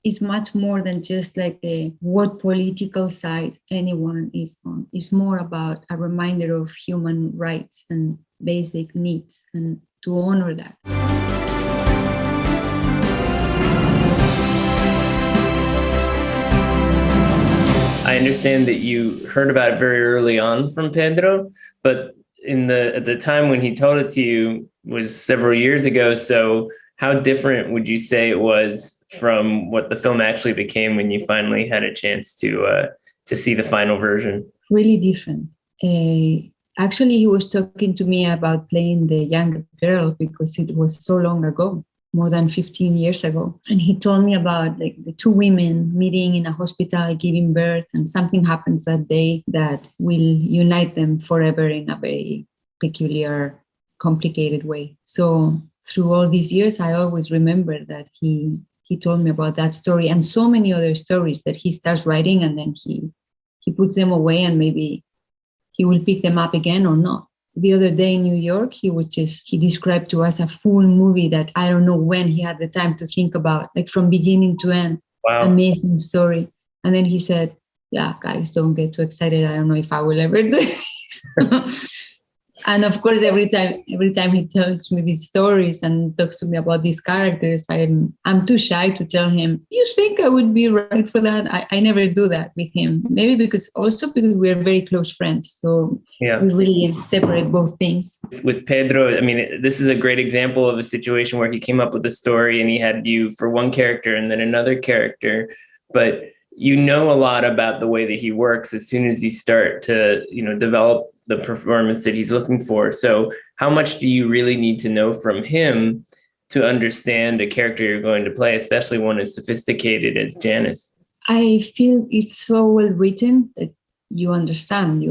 is much more than just like what political side anyone is on. It's more about a reminder of human rights and basic needs, and to honor that. I understand that you heard about it very early on from Pedro, but at the time when he told it to you was several years ago. So how different would you say it was from what the film actually became when you finally had a chance to see the final version? Really different. Actually, he was talking to me about playing the younger girl because it was so long ago, more than 15 years ago. And he told me about like the two women meeting in a hospital, giving birth, and something happens that day that will unite them forever in a very peculiar, complicated way. So through all these years, I always remember that he told me about that story and so many other stories that he starts writing and then he puts them away and maybe he will pick them up again or not. The other day in New York, he described to us a full movie that I don't know when he had the time to think about, like from beginning to end. Wow. Amazing story. And then he said, yeah, guys, don't get too excited. I don't know if I will ever do this. And of course, every time he tells me these stories and talks to me about these characters, I'm too shy to tell him, you think I would be right for that? I never do that with him. Maybe because we're very close friends. So yeah, we really separate both things. With Pedro, I mean, this is a great example of a situation where he came up with a story and he had you for one character and then another character. But you know a lot about the way that he works as soon as you start to, develop the performance that he's looking for. So how much do you really need to know from him to understand a character you're going to play, especially one as sophisticated as Janice? I feel it's so well written that you understand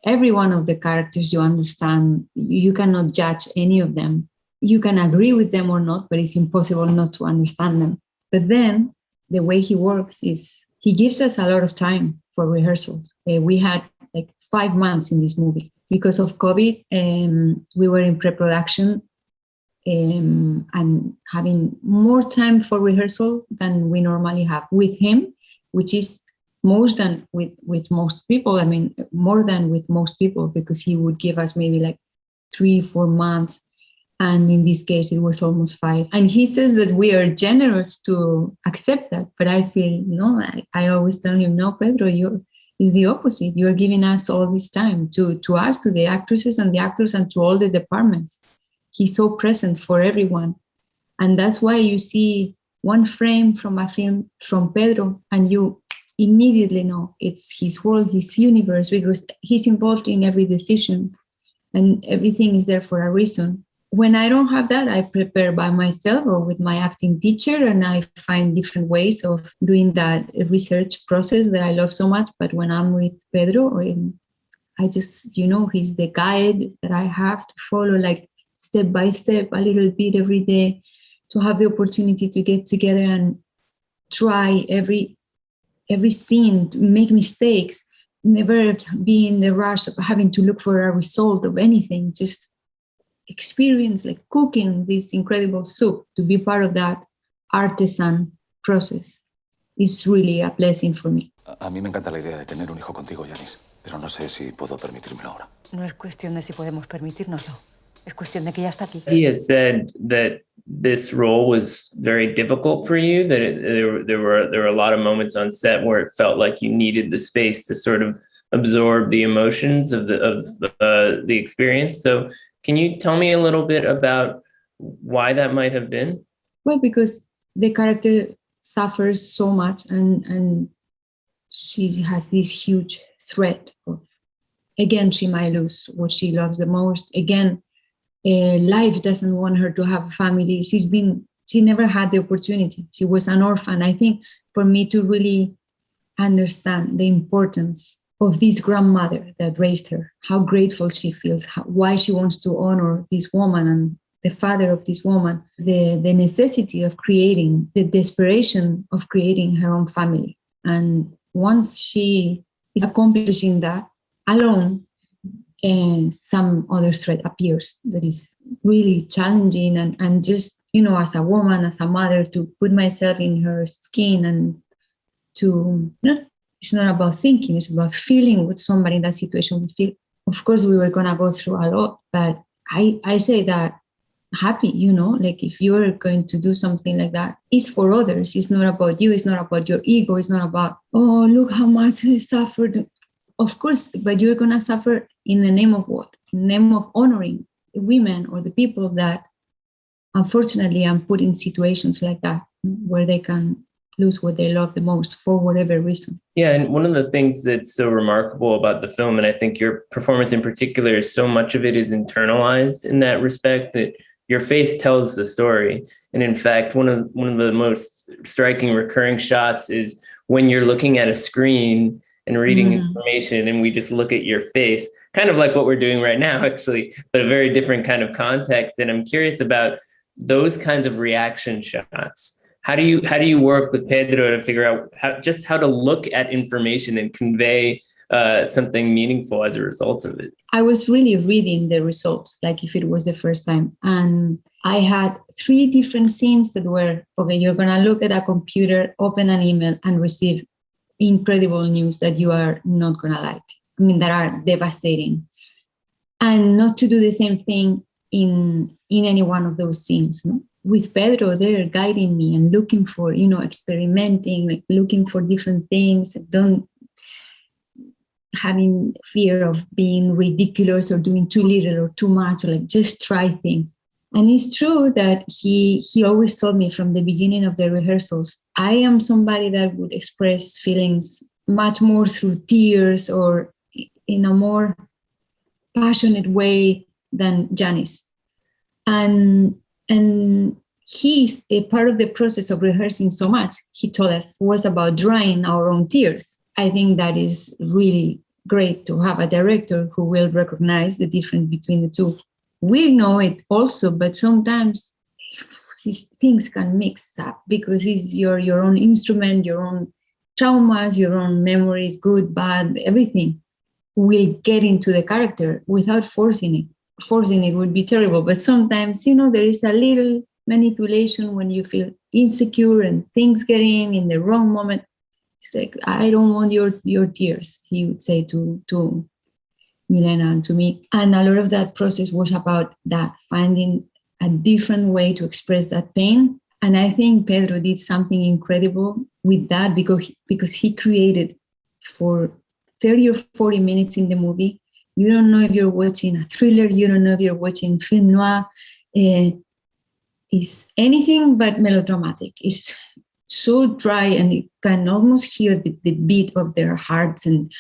every one of the characters. You understand, you cannot judge any of them. You can agree with them or not, but it's impossible not to understand them. But then the way he works is he gives us a lot of time for rehearsal. We had like 5 months in this movie because of COVID. We were in pre-production and having more time for rehearsal than we normally have with him, which is more than with most people. I mean, more than with most people, because he would give us maybe like 3-4 months. And in this case, it was almost 5. And he says that we are generous to accept that. But I feel, I always tell him, no, Pedro, it's the opposite. You're giving us all this time to us, to the actresses and the actors, and to all the departments. He's so present for everyone. And that's why you see one frame from a film from Pedro, and you immediately know it's his world, his universe, because he's involved in every decision and everything is there for a reason. When I don't have that, I prepare by myself or with my acting teacher, and I find different ways of doing that research process that I love so much. But when I'm with Pedro, I just, he's the guide that I have to follow, like step by step, a little bit every day, to have the opportunity to get together and try every scene, to make mistakes, never be in the rush of having to look for a result of anything, just experience like cooking this incredible soup. To be part of that artisan process is really a blessing for me. A mí me encanta la idea de tener un hijo contigo, Yanis, pero no sé si puedo permitírmelo ahora. No es cuestión de si podemos permitírnoslo. Es cuestión de que ya está aquí. He has said that this role was very difficult for you, that there were a lot of moments on set where it felt like you needed the space to sort of absorb the emotions of the experience. So can you tell me a little bit about why that might have been? Well, because the character suffers so much and she has this huge threat of, again, she might lose what she loves the most. Again, life doesn't want her to have a family. She never had the opportunity. She was an orphan. I think for me to really understand the importance of this grandmother that raised her, how grateful she feels, why she wants to honor this woman and the father of this woman, the necessity of creating, the desperation of creating her own family. And once she is accomplishing that alone, some other threat appears that is really challenging and just as a woman, as a mother, to put myself in her skin and it's not about thinking, it's about feeling what somebody in that situation would feel. Of course, we were going to go through a lot, but I say that happy, like if you're going to do something like that, it's for others. It's not about you. It's not about your ego. It's not about, oh, look how much I suffered. Of course, but you're going to suffer in the name of what? In the name of honoring the women or the people that unfortunately are put in situations like that where they can lose what they love the most for whatever reason. Yeah, and one of the things that's so remarkable about the film, and I think your performance in particular, is so much of it is internalized in that respect, that your face tells the story. And in fact, one of the most striking recurring shots is when you're looking at a screen and reading information, and we just look at your face, kind of like what we're doing right now, actually, but a very different kind of context. And I'm curious about those kinds of reaction shots. How do you work with Pedro to figure out how to look at information and convey something meaningful as a result of it? I was really reading the results, like if it was the first time. And I had 3 different scenes that were, okay, you're going to look at a computer, open an email, and receive incredible news that you are not going to like. That are devastating. And not to do the same thing in any one of those scenes. No? With Pedro, they're guiding me and looking for, experimenting, like looking for different things, don't having fear of being ridiculous or doing too little or too much, or like just try things. And it's true that he always told me from the beginning of the rehearsals, I am somebody that would express feelings much more through tears or in a more passionate way than Janice. And he's a part of the process of rehearsing so much, he told us, was about drying our own tears. I think that is really great to have a director who will recognize the difference between the two. We know it also, but sometimes these things can mix up because it's your own instrument, your own traumas, your own memories, good, bad, everything will get into the character without forcing it. Forcing it would be terrible, but sometimes, there is a little manipulation when you feel insecure and things get in the wrong moment. It's like, I don't want your tears, he would say to Milena and to me. And a lot of that process was about that, finding a different way to express that pain. And I think Pedro did something incredible with that because he created for 30 or 40 minutes in the movie. You don't know if you're watching a thriller. You don't know if you're watching film noir. It's anything but melodramatic. It's so dry, and you can almost hear the beat of their hearts, and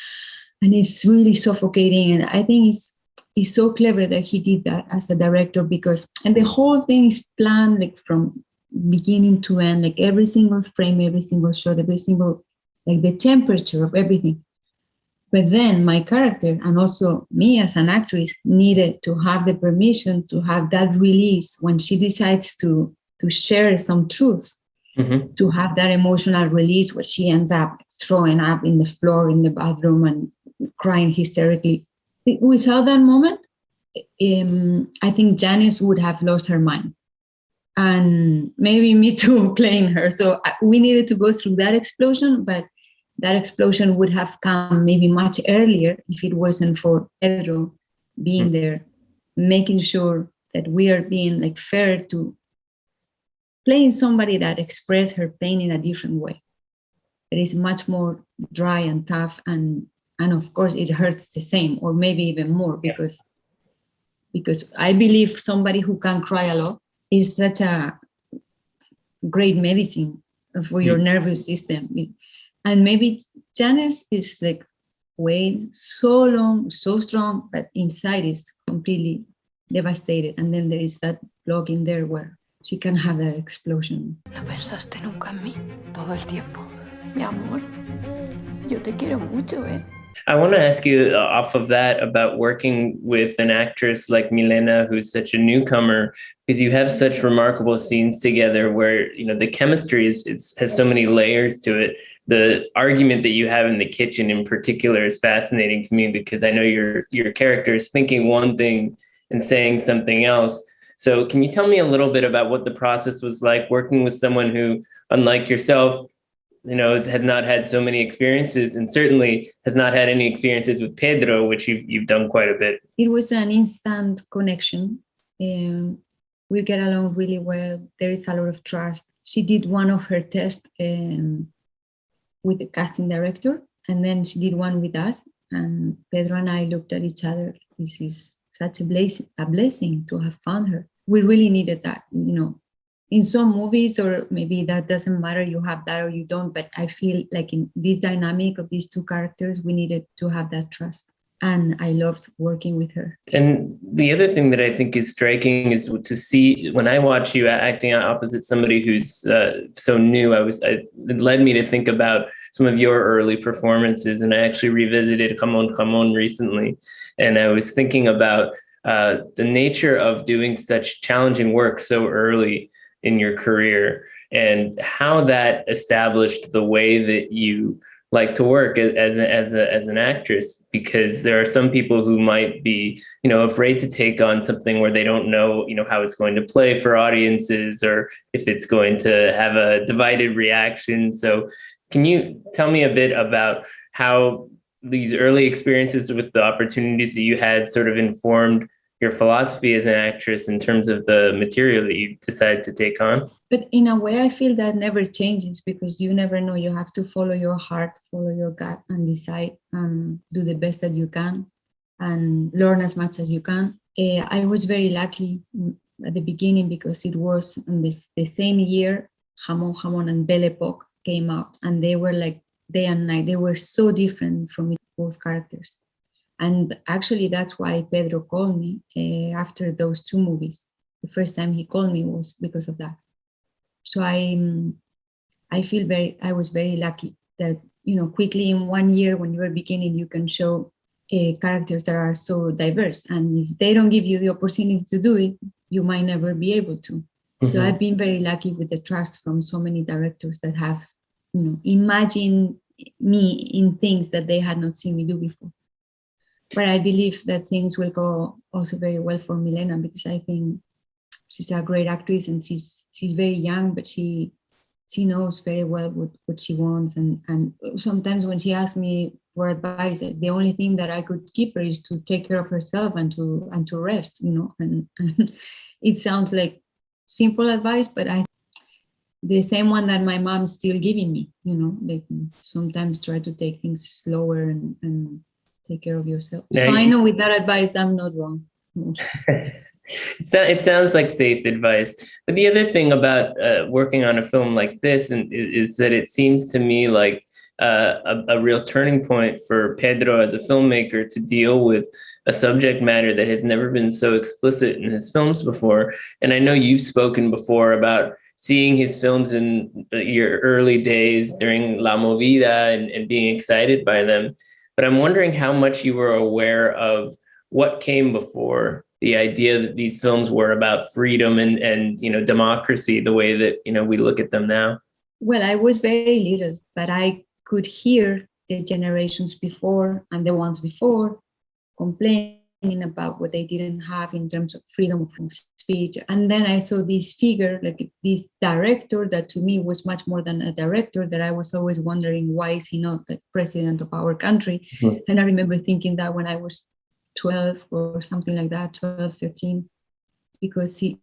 it's really suffocating. And I think it's so clever that he did that as a director and the whole thing is planned like from beginning to end, like every single frame, every single shot, every single, like the temperature of everything. But then my character and also me as an actress needed to have the permission to have that release when she decides to share some truth, to have that emotional release where she ends up throwing up in the floor in the bathroom and crying hysterically. Without that moment, I think Janice would have lost her mind. And maybe me too, playing her. So we needed to go through that explosion, but that explosion would have come maybe much earlier if it wasn't for Pedro being there, making sure that we are being like fair to playing somebody that expressed her pain in a different way. It is much more dry and tough, and of course it hurts the same, or maybe even more, because I believe somebody who can cry a lot is such a great medicine for your nervous system. And maybe Janice is like wait so long, so strong, but inside is completely devastated. And then there is that block in there where she can have that explosion. ¿No pensaste nunca en mí? Todo el tiempo. Mi amor, yo te quiero mucho, ¿eh? I want to ask you off of that about working with an actress like Milena, who's such a newcomer, because you have such remarkable scenes together where, the chemistry has so many layers to it. The argument that you have in the kitchen in particular is fascinating to me because I know your character is thinking one thing and saying something else. So can you tell me a little bit about what the process was like working with someone who, unlike yourself, has not had so many experiences, and certainly has not had any experiences with Pedro, which you've done quite a bit. It was an instant connection. We get along really well. There is a lot of trust. She did one of her tests with the casting director, and then she did one with us. And Pedro and I looked at each other. This is such a blessing to have found her. We really needed that, In some movies, or maybe that doesn't matter, you have that or you don't, but I feel like in this dynamic of these two characters, we needed to have that trust. And I loved working with her. And the other thing that I think is striking is to see, when I watch you acting opposite somebody who's so new, it led me to think about some of your early performances. And I actually revisited Jamón Jamón recently. And I was thinking about the nature of doing such challenging work so early in your career, and how that established the way that you like to work as an actress, because there are some people who might be, afraid to take on something where they don't know, how it's going to play for audiences, or if it's going to have a divided reaction. So can you tell me a bit about how these early experiences with the opportunities that you had sort of informed your philosophy as an actress in terms of the material that you decided to take on? But in a way, I feel that never changes, because you never know. You have to follow your heart, follow your gut, and decide and do the best that you can and learn as much as you can. I was very lucky at the beginning, because it was in the same year Jamón Jamón and Belle Époque came out, and they were like day and night. They were so different from both characters. And actually, that's why Pedro called me after those two movies. The first time he called me was because of that. So I was very lucky that, quickly in 1 year, when you're beginning, you can show characters that are so diverse. And if they don't give you the opportunity to do it, you might never be able to. Mm-hmm. So I've been very lucky with the trust from so many directors that have, imagined me in things that they had not seen me do before. But I believe that things will go also very well for Milena, because I think she's a great actress, and she's very young, but she knows very well what she wants. And sometimes when she asks me for advice, the only thing that I could give her is to take care of herself and to rest, and it sounds like simple advice, but the same one that my mom's still giving me, like sometimes try to take things slower and take care of yourself. So I know with that advice, I'm not wrong. It sounds like safe advice. But the other thing about working on a film like this is that it seems to me like a real turning point for Pedro as a filmmaker to deal with a subject matter that has never been so explicit in his films before. And I know you've spoken before about seeing his films in your early days during La Movida and being excited by them. But I'm wondering how much you were aware of what came before, the idea that these films were about freedom and democracy, the way that we look at them now. Well, I was very little, but I could hear the generations before and the ones before complaining about what they didn't have in terms of freedom of speech. And then I saw this figure, like this director, that to me was much more than a director, that I was always wondering, why is he not the president of our country? Mm-hmm. And I remember thinking that when I was 12 or something like that, 12, 13, because he's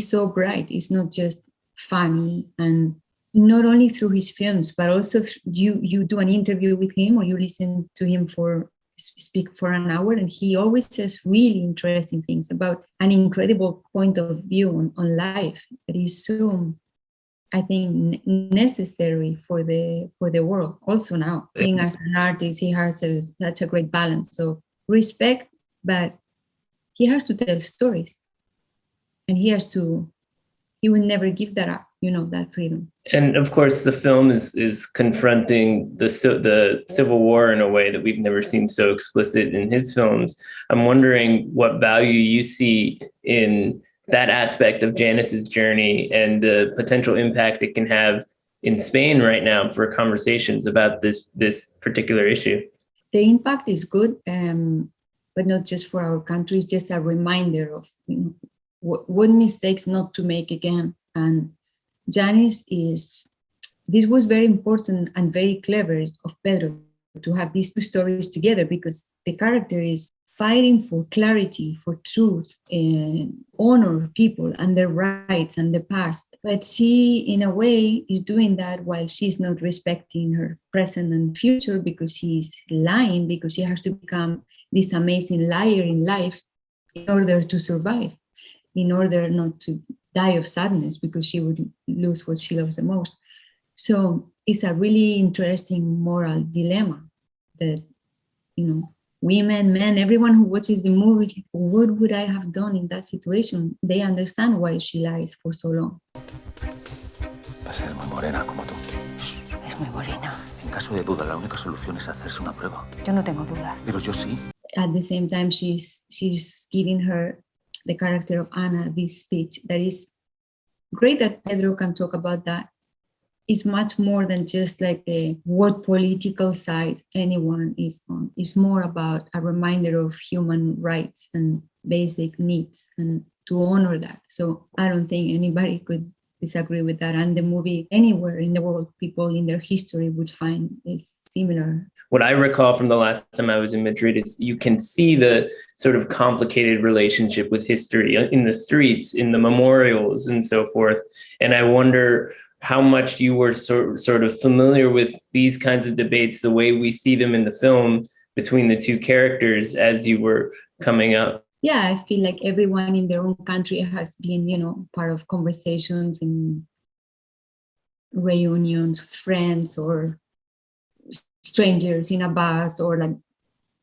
so bright. It's not just funny, and not only through his films, but also you do an interview with him, or you listen to him speak for an hour, and he always says really interesting things about an incredible point of view on life that is so, I think, necessary for the world also now. Being as an artist, he has such a great balance. So respect, but he has to tell stories, and he will never give that up, that freedom. And of course, the film is confronting the Civil War in a way that we've never seen so explicit in his films. I'm wondering what value you see in that aspect of Janice's journey and the potential impact it can have in Spain right now for conversations about this particular issue. The impact is good. but not just for our country. It's just a reminder of, you know, what mistakes not to make again. And Janice this was very important and very clever of Pedro to have these two stories together, because the character is fighting for clarity, for truth, and honor people and their rights and the past. But she, in a way, is doing that while she's not respecting her present and future, because she's lying, because she has to become this amazing liar in life in order to survive, in order not to die of sadness, because she would lose what she loves the most. So it's a really interesting moral dilemma that, you know, women, men, everyone who watches the movie is like, what would I have done in that situation? They understand why she lies for so long. Va a ser muy morena como tú. Es muy morena. En caso de duda, la única solución es hacerse una prueba. Yo no tengo dudas. Pero yo sí. At the same time, she's giving her, the character of Anna, this speech that is great that Pedro can talk about that. It's much more than just like what political side anyone is on. It's more about a reminder of human rights and basic needs, and to honor that. So I don't think anybody could disagree with that. And the movie, anywhere in the world, people in their history would find is similar. What I recall from the last time I was in Madrid is you can see the sort of complicated relationship with history in the streets, in the memorials and so forth. And I wonder how much you were sort of familiar with these kinds of debates, the way we see them in the film between the two characters as you were coming up. Yeah, I feel like everyone in their own country has been, you know, part of conversations and reunions, friends or strangers in a bus, or like,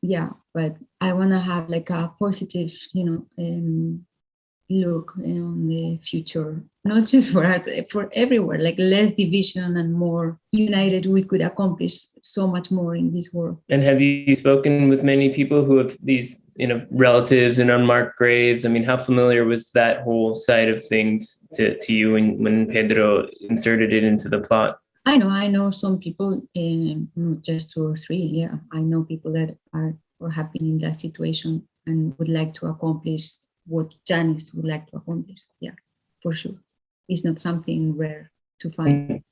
yeah, but I want to have like a positive, you know, look on the future, not just for us, for everywhere, like less division and more united, we could accomplish so much more in this world. And have you spoken with many people who have these, you know, relatives in unmarked graves? I mean, how familiar was that whole side of things to you when Pedro inserted it into the plot? I know some people, just 2 or 3. Yeah, I know people that are happy in that situation and would like to accomplish what Janice would like to accomplish. Yeah, for sure. It's not something rare to find.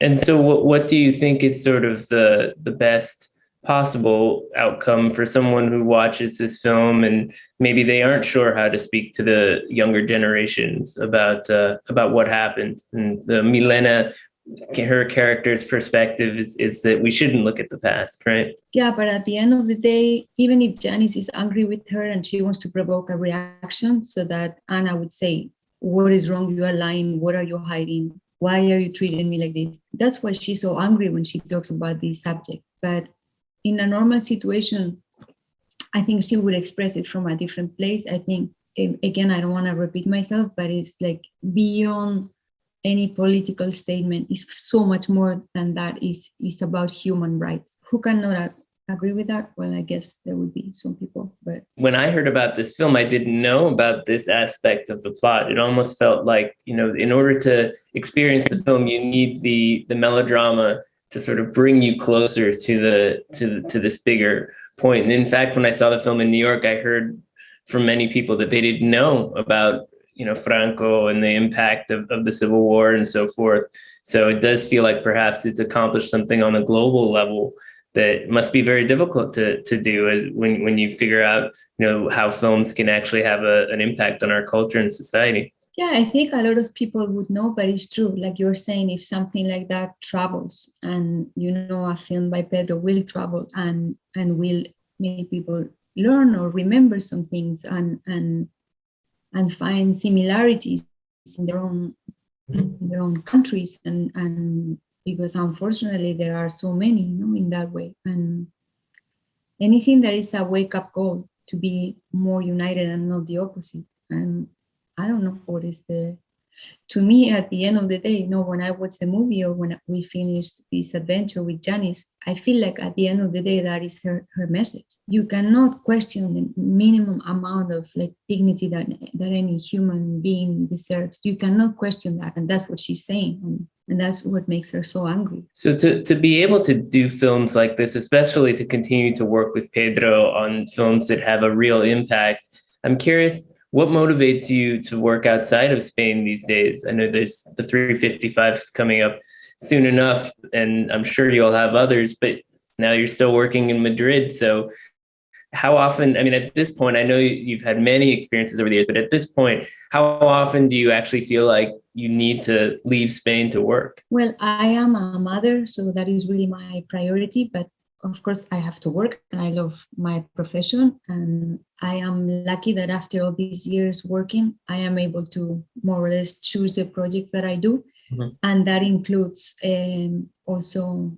And so what do you think is sort of the best possible outcome for someone who watches this film and maybe they aren't sure how to speak to the younger generations about what happened? And the Milena, her character's perspective is that we shouldn't look at the past, right? Yeah, but at the end of the day, even if Janice is angry with her and she wants to provoke a reaction so that Anna would say, what is wrong? You are lying. What are you hiding? Why are you treating me like this? That's why she's so angry when she talks about this subject. But in a normal situation, I think she would express it from a different place. I think, again, I don't want to repeat myself, but it's like beyond any political statement. Is so much more than that. Is about human rights. Who cannot agree with that? Well, I guess there would be some people. But when I heard about this film, I didn't know about this aspect of the plot. It almost felt like, you know, in order to experience the film, you need the melodrama to sort of bring you closer to this bigger point. And in fact, when I saw the film in New York, I heard from many people that they didn't know about, you know, Franco and the impact of the Civil War and so forth. So it does feel like perhaps it's accomplished something on a global level that must be very difficult to do, as when you figure out, you know, how films can actually have an impact on our culture and society. Yeah, I think a lot of people would know, but it's true. Like you're saying, if something like that travels, and you know, a film by Pedro will travel and will make people learn or remember some things and find similarities in their own countries, and because unfortunately there are so many, you know, in that way. And anything that is a wake-up call to be more united and not the opposite. And I don't know what is to me, at the end of the day, you know, when I watch the movie or when we finish this adventure with Janice, I feel like at the end of the day, that is her message. You cannot question the minimum amount of like dignity that any human being deserves. You cannot question that. And that's what she's saying. And And that's what makes her so angry. So to be able to do films like this, especially to continue to work with Pedro on films that have a real impact, I'm curious, what motivates you to work outside of Spain these days? I know there's the 355 coming up soon enough, and I'm sure you'll have others, but now you're still working in Madrid. So how often, I mean, at this point, I know you've had many experiences over the years, but at this point, how often do you actually feel like you need to leave Spain to work? Well, I am a mother, so that is really my priority. But of course, I have to work and I love my profession. And I am lucky that after all these years working, I am able to more or less choose the projects that I do. Mm-hmm. And that includes also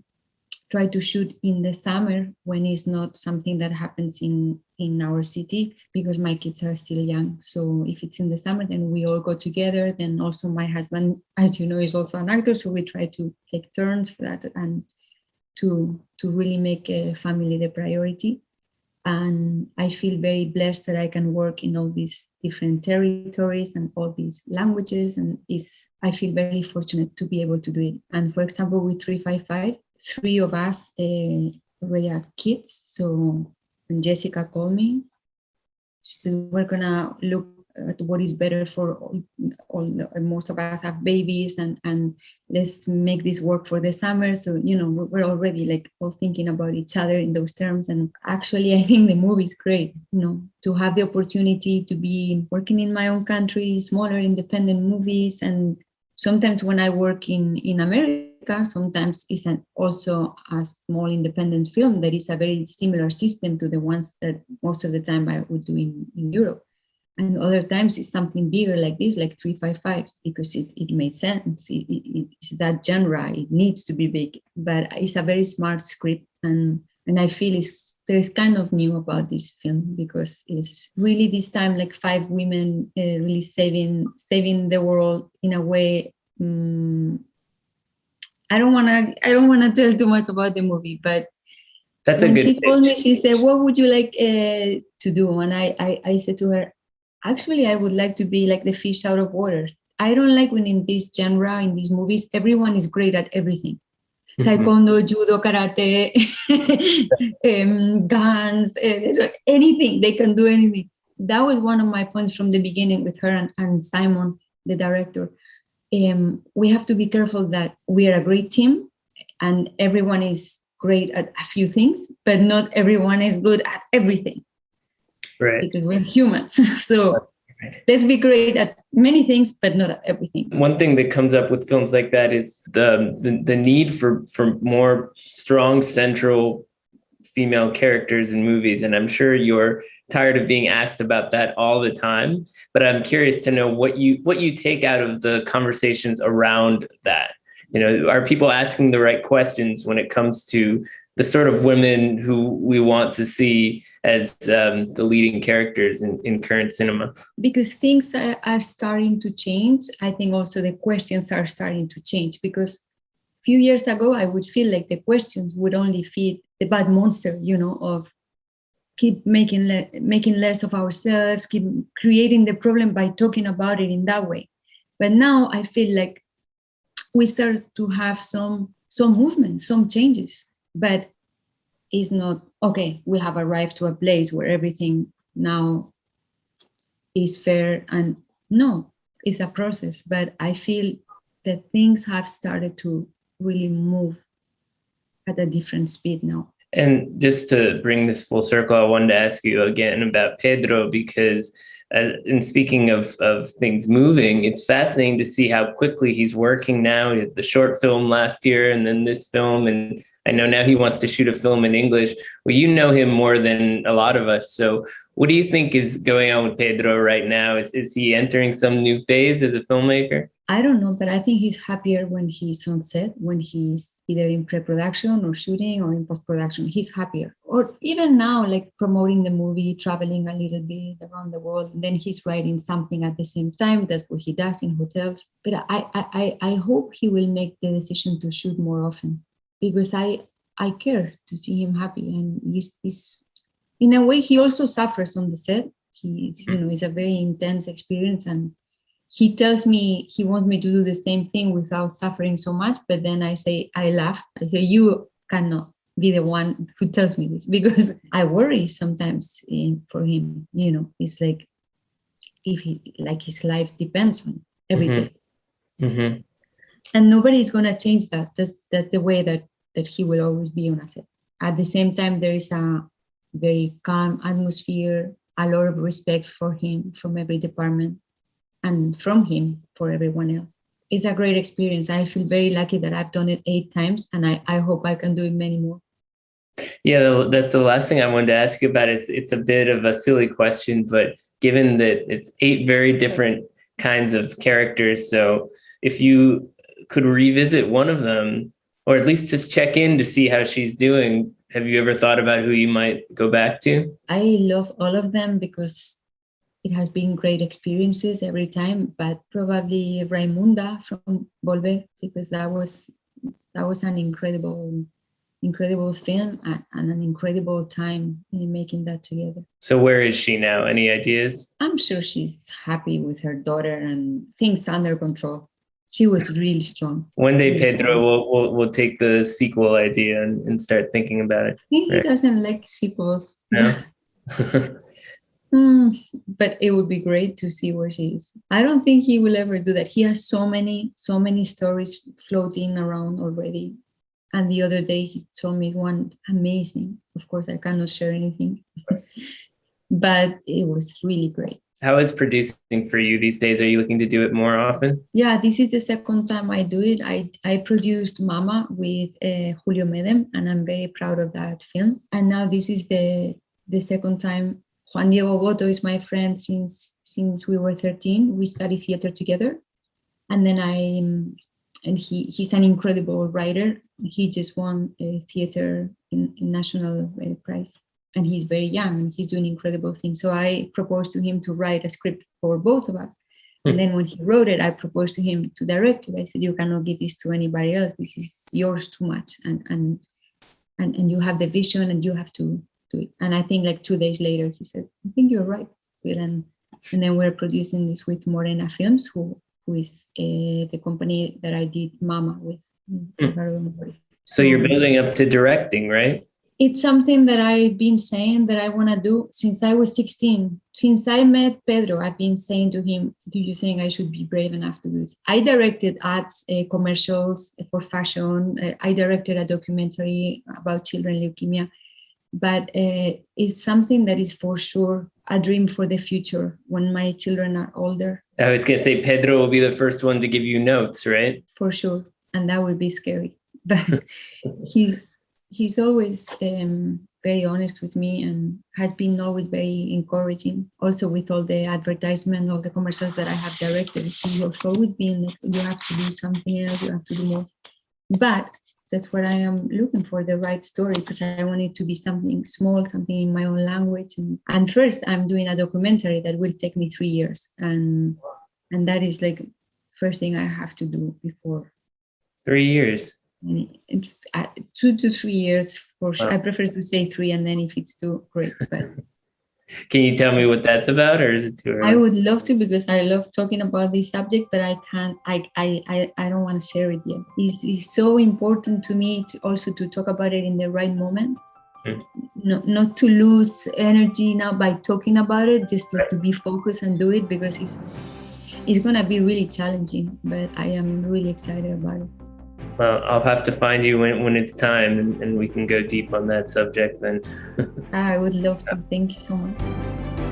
try to shoot in the summer when it's not something that happens in our city, because my kids are still young. So if it's in the summer, then we all go together. Then also my husband, as you know, is also an actor. So we try to take turns for that and to really make a family the priority. And I feel very blessed that I can work in all these different territories and all these languages. And I feel very fortunate to be able to do it. And for example, with 355, 3 of us already had kids. So when Jessica called me, she said, we're gonna look at what is better for most of us have babies, and let's make this work for the summer. So, you know, we're already like all thinking about each other in those terms. And actually, I think the movie is great, you know, to have the opportunity to be working in my own country, smaller independent movies. And sometimes when I work in America, sometimes it's also a small independent film that is a very similar system to the ones that most of the time I would do in Europe. And other times it's something bigger like this, like 355, because it made sense. It's that genre, it needs to be big, but it's a very smart script. And I feel there's kind of new about this film, because it's really this time like 5 women really saving the world in a way. I don't wanna tell too much about the movie, but that's when a good she told me, she said, "What would you like to do?" And I said to her, "Actually, I would like to be like the fish out of water. I don't like when in this genre, in these movies, everyone is great at everything. Mm-hmm. Taekwondo, judo, karate, guns, anything. They can do anything." That was one of my points from the beginning with her and Simon, the director. We have to be careful that we are a great team and everyone is great at a few things, but not everyone is good at everything. Right. Because we're humans. So let's be great at many things, but not at everything. One thing that comes up with films like that is the need for more strong central female characters in movies. And I'm sure you're tired of being asked about that all the time, but I'm curious to know what you take out of the conversations around that. You know, are people asking the right questions when it comes to the sort of women who we want to see as the leading characters in current cinema? Because things are starting to change. I think also the questions are starting to change, because a few years ago, I would feel like the questions would only feed the bad monster, you know, of keep making less of ourselves, keep creating the problem by talking about it in that way. But now I feel like we start to have some movement, some changes, but it's not, okay, we have arrived to a place where everything now is fair. And no, it's a process, but I feel that things have started to really move at a different speed now. And just to bring this full circle, I wanted to ask you again about Pedro, because in speaking of things moving, it's fascinating to see how quickly he's working now. He had the short film last year and then this film. And I know now he wants to shoot a film in English. Well, you know him more than a lot of us. So what do you think is going on with Pedro right now? Is he entering some new phase as a filmmaker? I don't know, but I think he's happier when he's on set, when he's either in pre-production or shooting or in post-production. He's happier. Or even now, like promoting the movie, traveling a little bit around the world, and then he's writing something at the same time. That's what he does in hotels. But I hope he will make the decision to shoot more often, because I care to see him happy. And he's in a way, he also suffers on the set. It's a very intense experience, and he tells me he wants me to do the same thing without suffering so much. But then I laugh. I say, you cannot be the one who tells me this, because I worry sometimes for him. It's like if his life depends on every day. Mm-hmm. And nobody is gonna change that. That's the way that he will always be on a set. At the same time, there is a very calm atmosphere, a lot of respect for him from every department, and from him for everyone else. It's a great experience. I feel very lucky that I've done it 8 times, and I hope I can do it many more. Yeah, that's the last thing I wanted to ask you about. It's a bit of a silly question, but given that it's 8 very different kinds of characters, so if you could revisit one of them, or at least just check in to see how she's doing, have you ever thought about who you might go back to? I love all of them because it has been great experiences every time, but probably Raimunda from Volver, because that was an incredible film and an incredible time in making that together. So where is she now? Any ideas? I'm sure she's happy with her daughter and things under control. She was really strong. One day, really Pedro will take the sequel idea and start thinking about it. I think he doesn't like sequels. No? But it would be great to see where she is. I don't think he will ever do that. He has so many stories floating around already. And the other day he told me one amazing. Of course, I cannot share anything, but it was really great. How is producing for you these days? Are you looking to do it more often? Yeah, this is the second time I do it. I produced Mama with Julio Medem, and I'm very proud of that film. And now this is the second time. Juan Diego Boto is my friend since we were 13. We studied theater together. And then he's an incredible writer. He just won a theater in national prize. And he's very young and he's doing incredible things. So I proposed to him to write a script for both of us. And then when he wrote it, I proposed to him to direct it. I said, you cannot give this to anybody else. This is yours too much. And you have the vision and you have to do it. And I think like 2 days later, he said, I think you're right, Will. And then we're producing this with Morena Films, who is the company that I did Mama with. So you're building up to directing, right? It's something that I've been saying that I want to do since I was 16. Since I met Pedro, I've been saying to him, do you think I should be brave enough to do this? I directed ads, commercials for fashion. I directed a documentary about children leukemia. But it's something that is for sure a dream for the future when my children are older. I was going to say Pedro will be the first one to give you notes, right? For sure. And that would be scary. But he's always very honest with me and has been always very encouraging. Also with all the advertisements, all the commercials that I have directed, he has always been like, you have to do something else, you have to do more. But that's what I am looking for, the right story, because I want it to be something small, something in my own language. And first, I'm doing a documentary that will take me 3 years. And that is like first thing I have to do before. 3 years? It's 2 to 3 years for sure. I prefer to say 3, and then if it's 2, great. But can you tell me what that's about, or is it too early? I would love to, because I love talking about this subject, but I can't. I don't want to share it yet. It's so important to me to also to talk about it in the right moment. Not to lose energy now by talking about it, just to be focused and do it, because it's gonna be really challenging. But I am really excited about it. Well, I'll have to find you when it's time, and we can go deep on that subject then. I would love to. Thank you so much.